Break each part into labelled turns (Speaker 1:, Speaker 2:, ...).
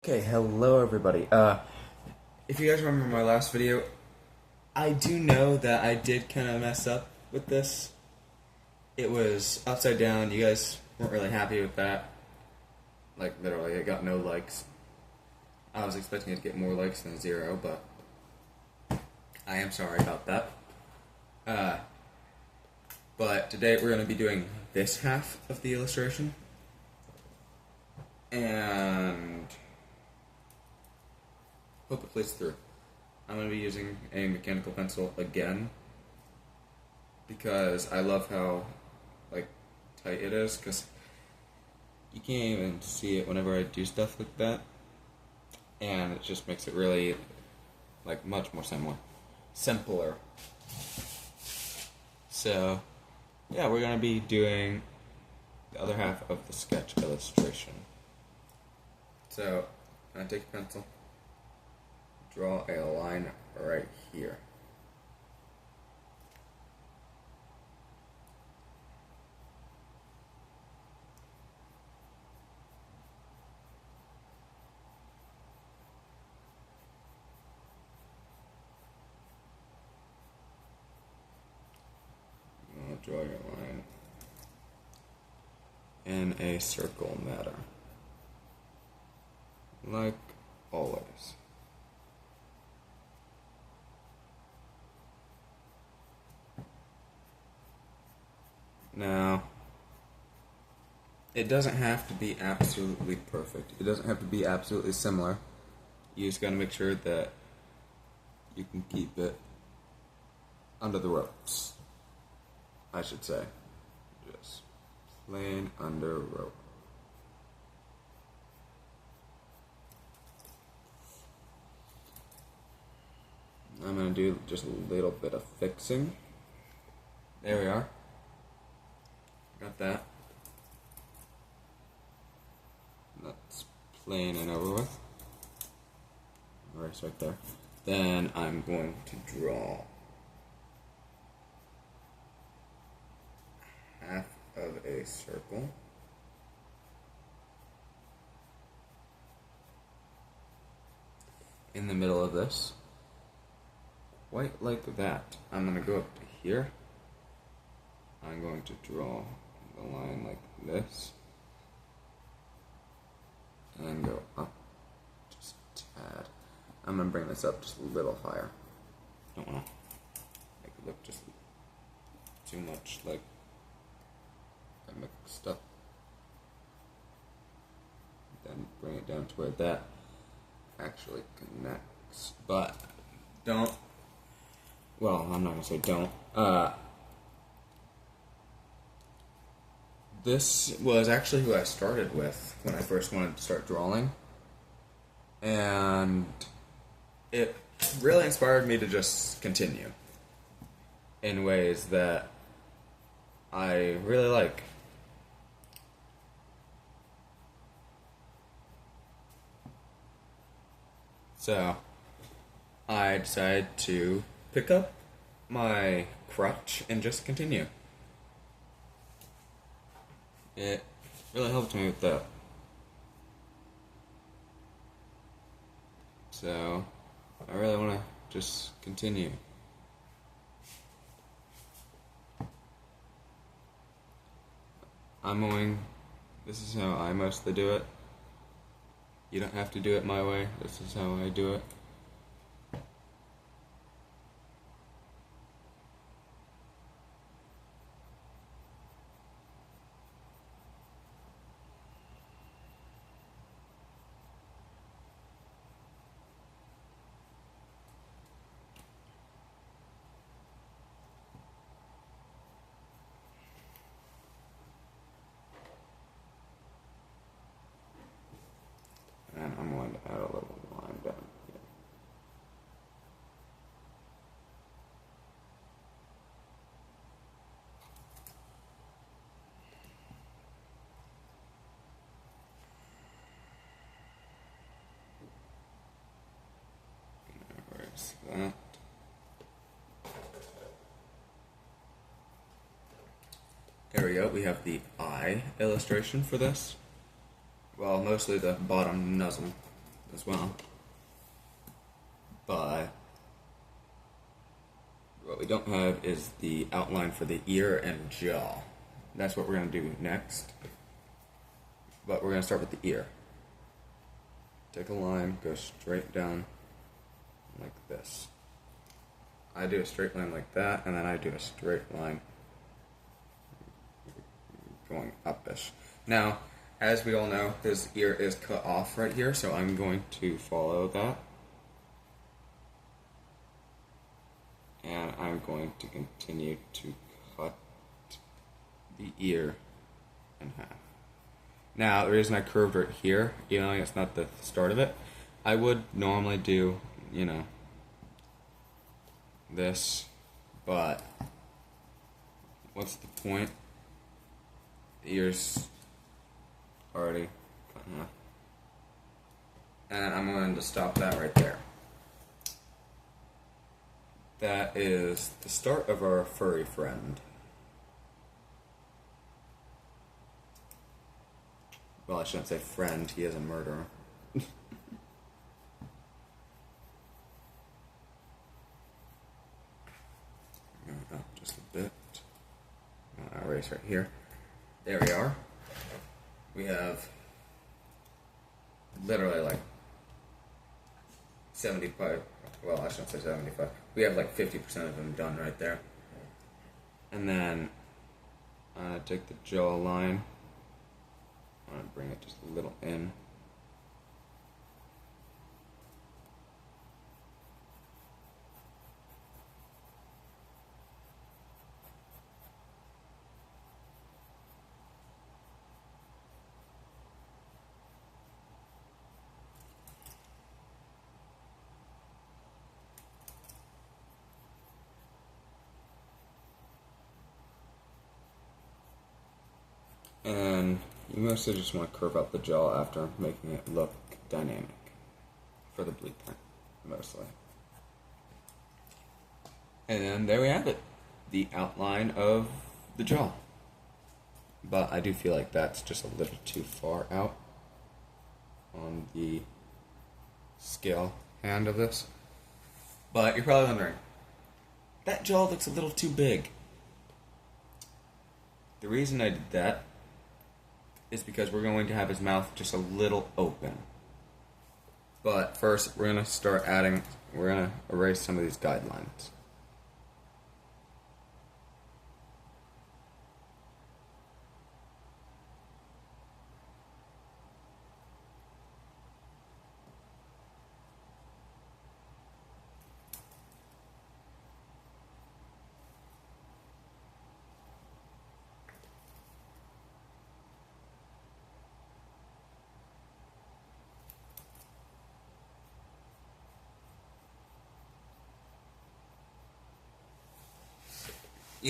Speaker 1: Okay, hello everybody. If you guys remember my last video, I do know that I did kind of mess up with this. It was upside down. You guys weren't really happy with that. Like, literally, it got no likes. I was expecting it to get more likes than 0, but I am sorry about that. But today we're going to be doing this half of the illustration. And hope it plays through. I'm going to be using a mechanical pencil again because I love how tight it is, because you can't even see it whenever I do stuff like that, and it just makes it really much more simpler. So yeah, we're going to be doing the other half of the sketch illustration. So I'm going to take a pencil, draw a line right here. I'll draw your line in a circle matter, like always. Now, it doesn't have to be absolutely perfect. It doesn't have to be absolutely similar. You just gotta make sure that you can keep it under the ropes, I should say. Just plain under rope. I'm gonna do just a little bit of fixing. There we are. Got that. That's plain and over with. Erase right there. Then I'm going to draw half of a circle. In the middle of this. Quite like that. I'm going to go up to here. I'm going to draw the line like this. And then go up just a tad. I'm going to bring this up just a little higher. Don't want to make it look just too much like I mixed up. Then bring it down to where that actually connects. But don't, well, I'm not going to say don't. This was actually who I started with when I first wanted to start drawing. And it really inspired me to just continue in ways that I really like. So I decided to pick up my crutch and just continue. It really helped me with that. So I really want to just continue. This is how I mostly do it. You don't have to do it my way. This is how I do it. And I'm going to add a little line down here. Where's that? There we go, we have the eye illustration for this. Well, mostly the bottom nuzzle, as well. But what we don't have is the outline for the ear and jaw. That's what we're going to do next. But we're going to start with the ear. Take a line, go straight down like this. I do a straight line like that, and then I do a straight line going up-ish. Now, as we all know, his ear is cut off right here, so I'm going to follow that. And I'm going to continue to cut the ear in half. Now, the reason I curved right here, even though it's not the start of it, I would normally do, this, but what's the point? The ear's already cut in half. And I'm going to stop that right there. That is the start of our furry friend. Well, I shouldn't say friend, he is a murderer. Up just a bit. I'll erase right here. There we are. We have literally like 75, well, I shouldn't say 75. We have like 50% of them done right there. And then I'm going to take the jaw line. I'm going to bring it just a little in. And you mostly just want to curve up the jaw after making it look dynamic for the blueprint, mostly. And then there we have it, the outline of the jaw. But I do feel like that's just a little too far out on the scale hand of this. But you're probably wondering, that jaw looks a little too big. The reason I did that is because we're going to have his mouth just a little open. But first, we're going to erase some of these guidelines.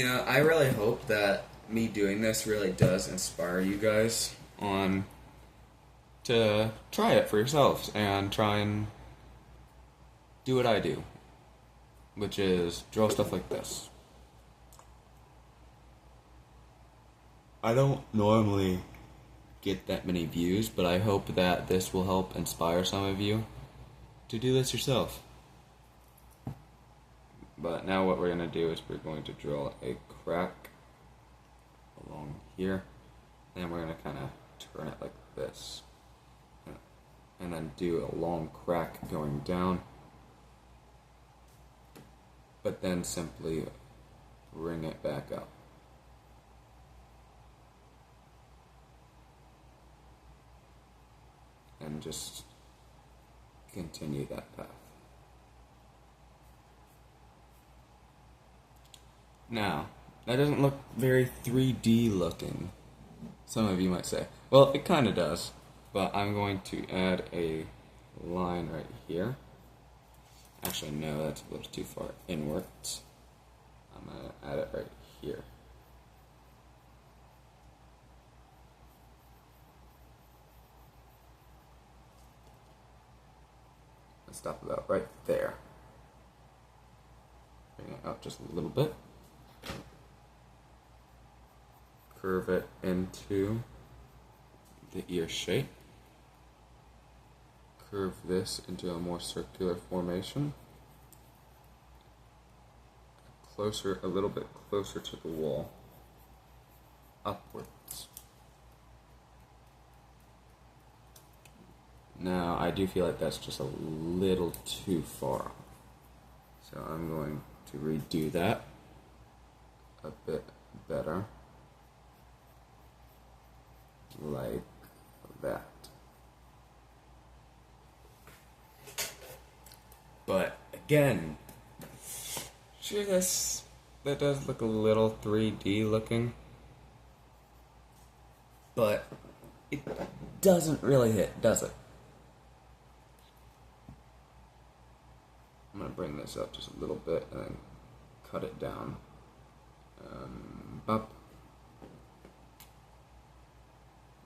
Speaker 1: I really hope that me doing this really does inspire you guys on to try it for yourselves and try and do what I do, which is draw stuff like this. I don't normally get that many views, but I hope that this will help inspire some of you to do this yourself. But now what we're going to do is we're going to drill a crack along here, and we're going to kind of turn it like this, and then do a long crack going down, but then simply bring it back up. And just continue that path. Now, that doesn't look very 3D looking, some of you might say. Well, it kind of does, but I'm going to add a line right here. Actually, no, that's a little too far inwards. I'm going to add it right here. Let's stop about right there. Bring it out just a little bit. Curve it into the ear shape. curve this into a more circular formation. A little bit closer to the wall. Upwards. Now, I do feel like that's just a little too far. So I'm going to redo that a bit better. Like that. But again, sure that does look a little 3D looking, but it doesn't really hit, does it? I'm gonna bring this up just a little bit and then cut it down. Up.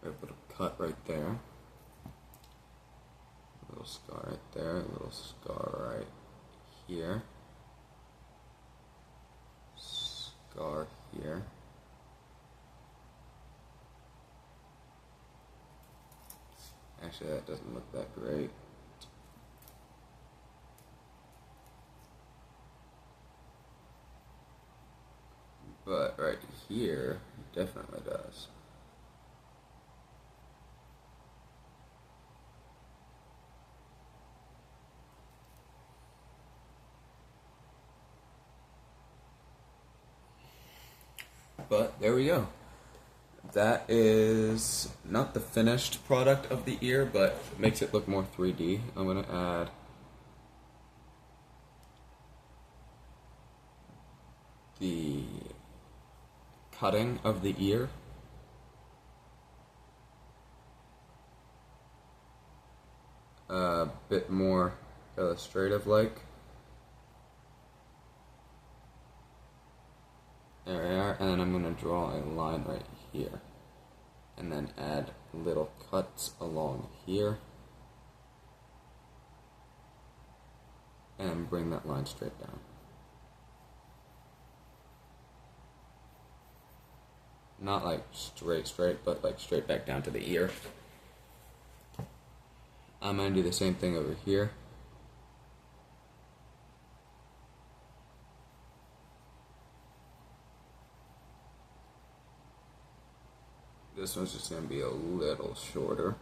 Speaker 1: We're able to cut right there. A little scar right there, a little scar right here. Scar here. Actually, that doesn't look that great. But right here, definitely does. But there we go. That is not the finished product of the ear, but makes it look more 3D. I'm going to add the cutting of the ear. A bit more illustrative like. There we are, and then I'm going to draw a line right here. And then add little cuts along here. And bring that line straight down. Not like straight, but like straight back down to the ear. I'm going to do the same thing over here. This one's just going to be a little shorter.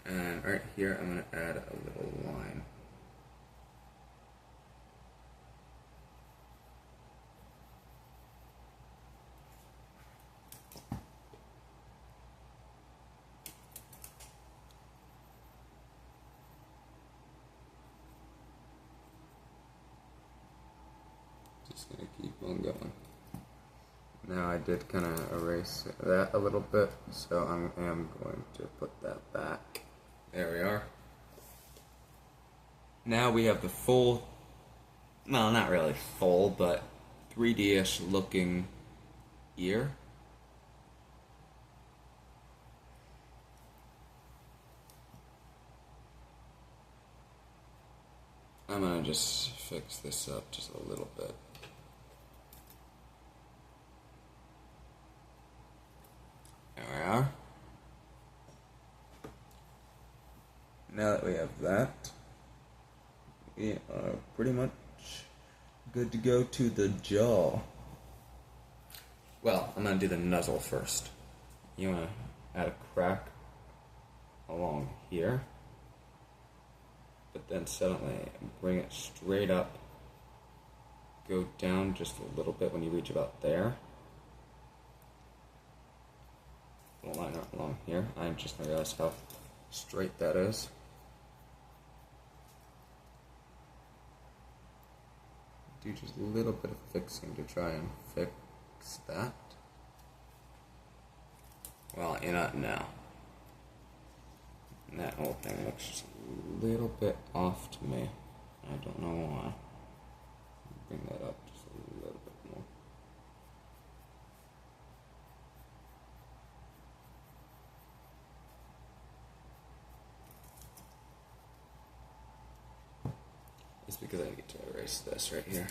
Speaker 1: And right here, I'm going to add a little line. Just going to keep on going. Now I did kind of erase that a little bit, so I am going to put that back. There we are. Now we have the full, well, not really full, but 3D-ish looking ear. I'm gonna just fix this up just a little bit. There we are. Now that we have that, we are pretty much good to go to the jaw. Well, I'm going to do the nuzzle first. You want to add a crack along here, but then suddenly bring it straight up, go down just a little bit when you reach about there. Little line along here. I just realized how straight that is. Do just a little bit of fixing to try and fix that. Well, you know, no. And that whole thing looks just a little bit off to me. I don't know why. Bring that up just a little bit more. It's because I get to erase this right here.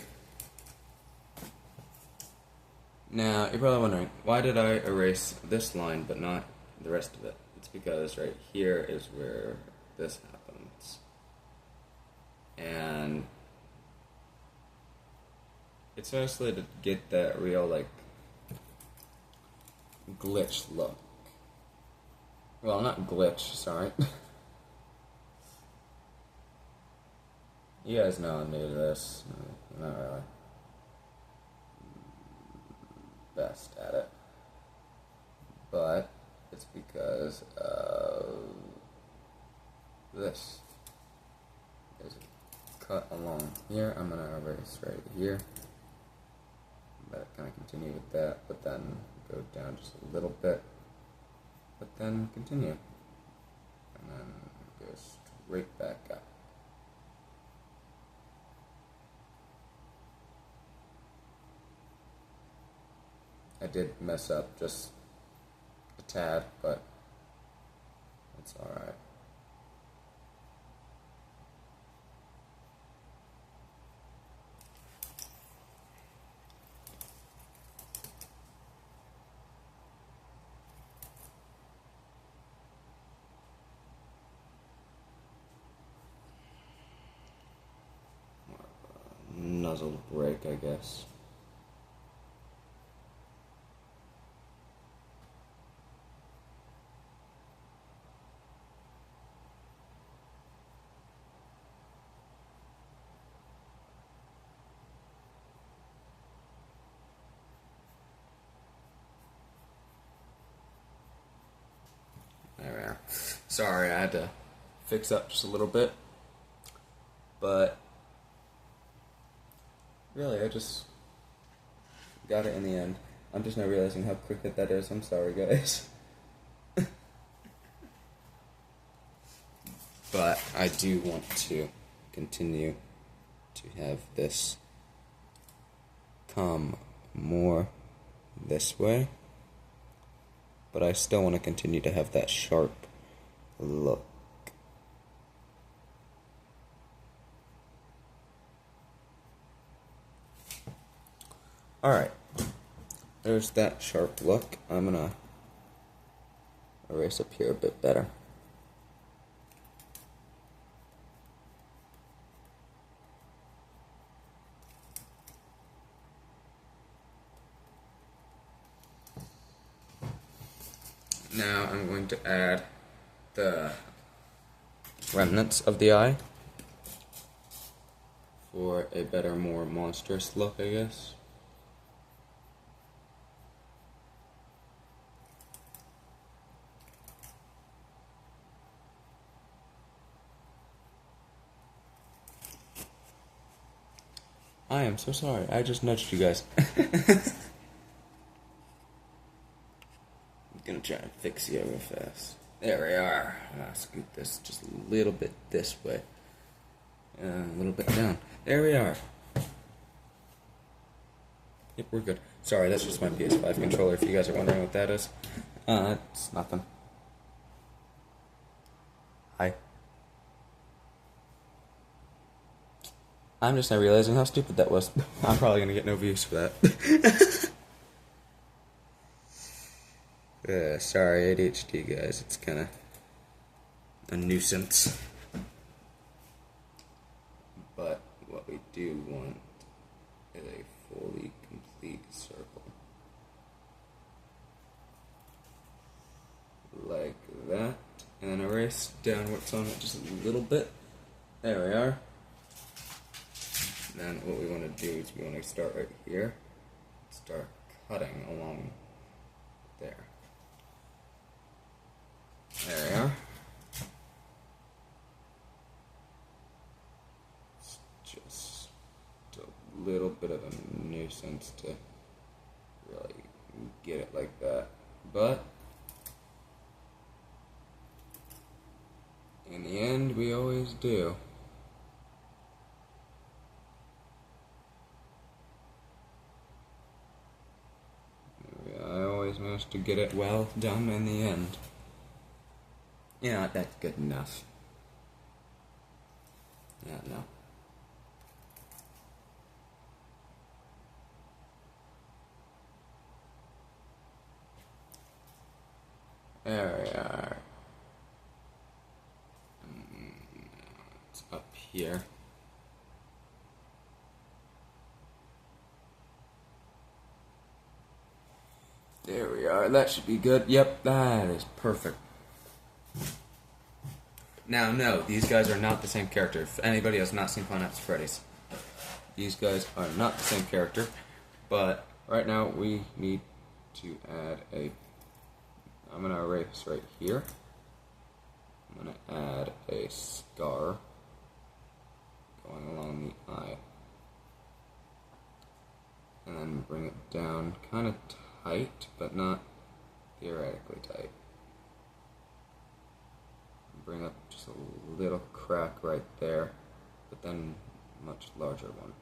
Speaker 1: Now, you're probably wondering, why did I erase this line but not the rest of it? It's because right here is where this happens. And it's mostly to get that real, like, glitch look. Well, not glitch, sorry. You guys know I'm new to this. I'm not really best at it. But it's because of this. There's a cut along here. I'm going to erase right here. But kind of continue with that, but then go down just a little bit. But then continue. And then go straight back up. I did mess up just a tad, but it's alright. Nuzzle break, I guess. There we are. Sorry, I had to fix up just a little bit. But really, I just got it in the end. I'm just now realizing how quick that is. I'm sorry, guys. But I do want to continue to have this come more this way. But I still want to continue to have that sharp look. Alright, there's that sharp look. I'm gonna erase up here a bit better. Now I'm going to add the remnants of the eye for a better, more monstrous look, I guess. I am so sorry, I just nudged you guys. I'm gonna try and fix you real fast. There we are. I'll scoot this just a little bit this way. A little bit down. There we are. Yep, we're good. Sorry, that's just my PS5 controller if you guys are wondering what that is. It's nothing. Hi. I'm just now realizing how stupid that was. I'm probably gonna get no views for that. Sorry, ADHD guys, it's kinda a nuisance. But what we do want is a fully complete circle. Like that. And then erase down what's on it just a little bit. There we are. Then what we want to do is we want to start right here. Start cutting along there. There we are. It's just a little bit of a nuisance to really get it like that. But in the end, we always do. I always manage to get it well done in the end. Yeah, that's good enough. Yeah, no. There we are. It's up here. There we are. That should be good. Yep, that is perfect. Now, no, these guys are not the same character. If anybody has not seen Five Nights at Freddy's, these guys are not the same character. But right now, we need to add a. I'm gonna erase right here. I'm gonna add a scar going along the eye, and then bring it down, kind of tight, but not theoretically tight. Bring up just a little crack right there, but then a much larger one.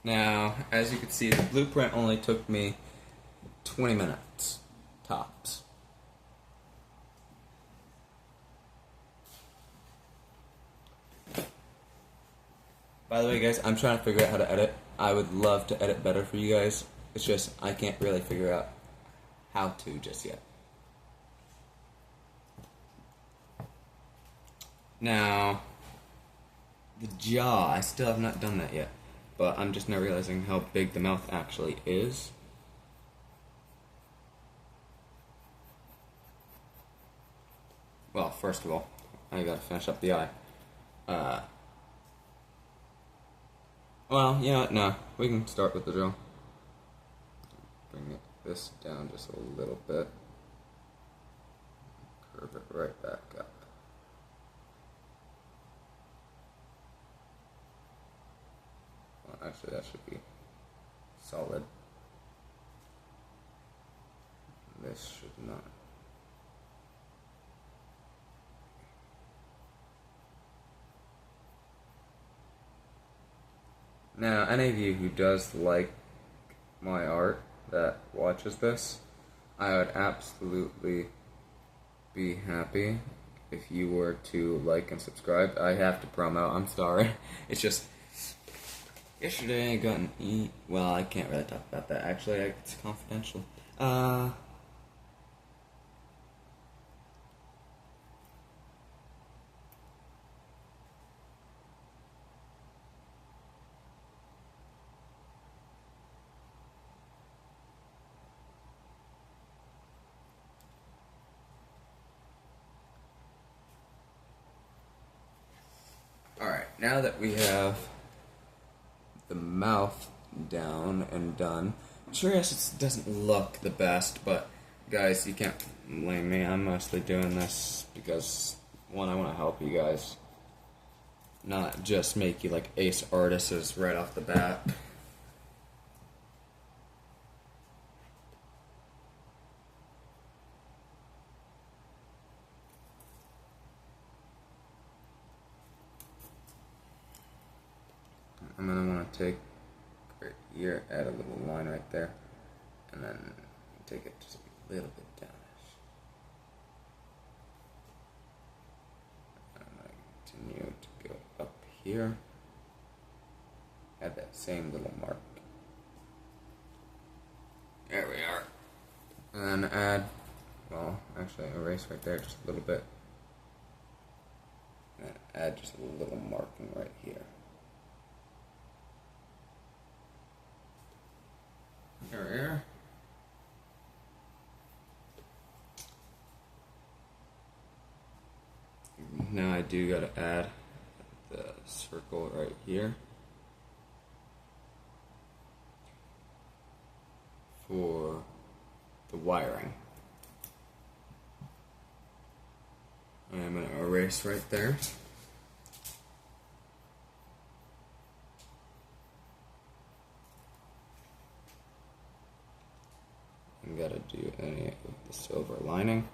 Speaker 1: Now, as you can see, the blueprint only took me 20 minutes, tops. By the way, guys, I'm trying to figure out how to edit. I would love to edit better for you guys. It's just, I can't really figure out how to just yet. Now, the jaw, I still have not done that yet. But I'm just now realizing how big the mouth actually is. Well, first of all, I gotta finish up the eye. Well, you know what? No, we can start with the jaw. Bring this down just a little bit. Curve it right back up. Well, actually, that should be solid. This should not. Now, any of you who does like my art that watches this, I would absolutely be happy if you were to like and subscribe. I have to promo, I'm sorry. It's just, yesterday I got an well, I can't really talk about that, actually, it's confidential. Alright, now that we have the mouth down and done, sure, yes, it doesn't look the best, but guys, you can't blame me. I'm mostly doing this because, one, I want to help you guys, not just make you like ace artists right off the bat. I'm going to want to take right here, add a little line right there, and then take it just a little bit downish. I'm going to continue to go up here, add that same little mark. There we are. And then add, well, actually erase right there just a little bit. And then add just a little marking right here. There we are. Now I do gotta add the circle right here for the wiring. I'm gonna erase right there. Gotta do any of the silver lining.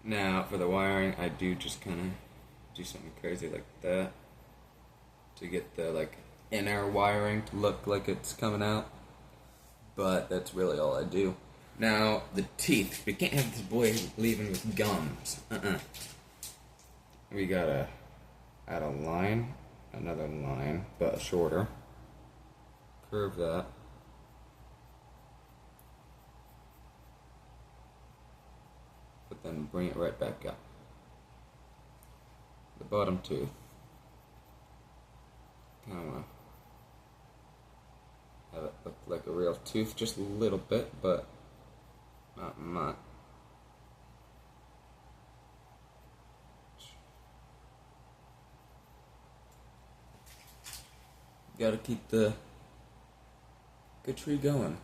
Speaker 1: Now, for the wiring, I do just kind of do something crazy like that to get the like inner wiring to look like it's coming out. But that's really all I do. Now, the teeth. We can't have this boy leaving with gums. We gotta add a line, another line, but shorter. Curve that. But then bring it right back up. The bottom tooth. Kind of want to have it look like a real tooth, just a little bit, but not much. Gotta keep the good tree going.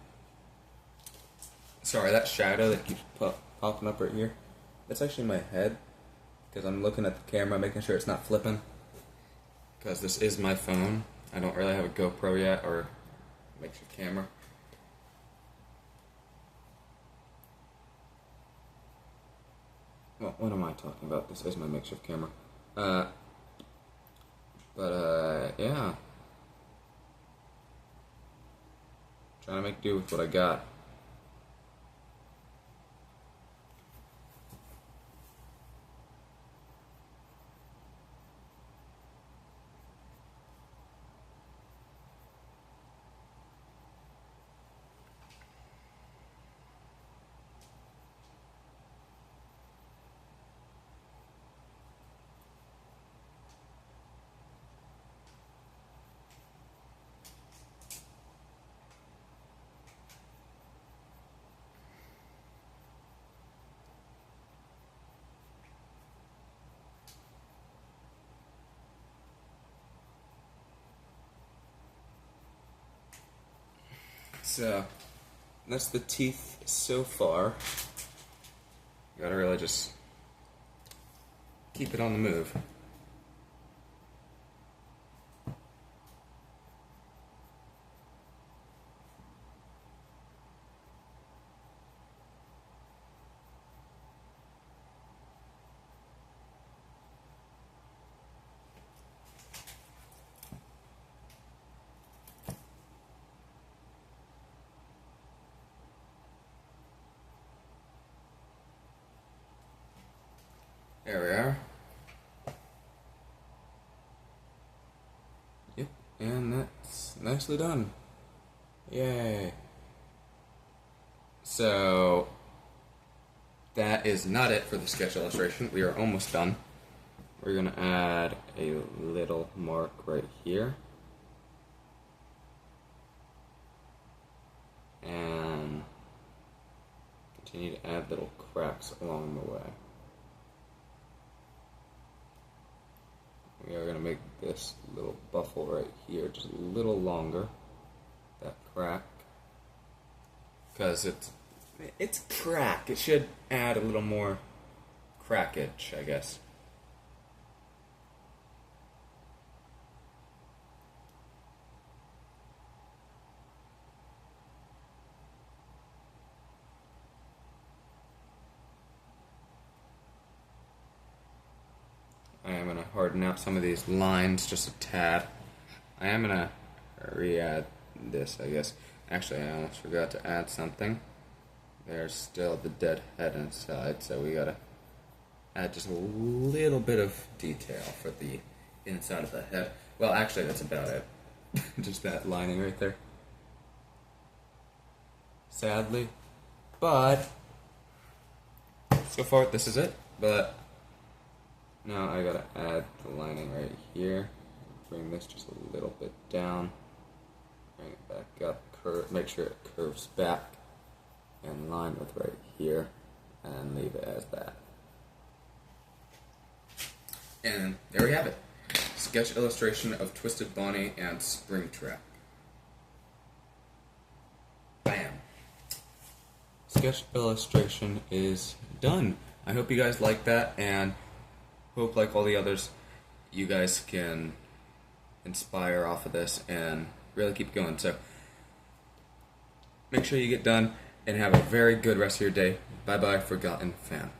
Speaker 1: Sorry, that shadow that keeps popping up right here, that's actually my head, because I'm looking at the camera, making sure it's not flipping, because this is my phone. I don't really have a GoPro yet, or makeshift camera. Well, what am I talking about? This is my makeshift camera. Yeah. Trying to make do with what I got. So, that's the teeth so far. You gotta really just keep it on the move. There we are. Yep, and that's nicely done. Yay. So, that is not it for the sketch illustration. We are almost done. We're going to add a little mark right here. And continue to add little cracks along the way. We are going to make this little buffle right here just a little longer, that crack, because it's crack. It should add a little more crackage, I guess. I am going to harden out some of these lines just a tad. I am going to re-add this, I guess. Actually, I almost forgot to add something. There's still the dead head inside, so we got to add just a little bit of detail for the inside of the head. Well, actually, that's about it. Just that lining right there. Sadly. But, so far, this is it. But now I gotta add the lining right here. Bring this just a little bit down. Bring it back up. Make sure it curves back in line with right here. And leave it as that. And there we have it. Sketch illustration of Twisted Bonnie and Springtrap. Bam. Sketch illustration is done. I hope you guys like that, and hope, like all the others, you guys can inspire off of this and really keep going. So make sure you get done and have a very good rest of your day. Bye bye, Forgotten Fan.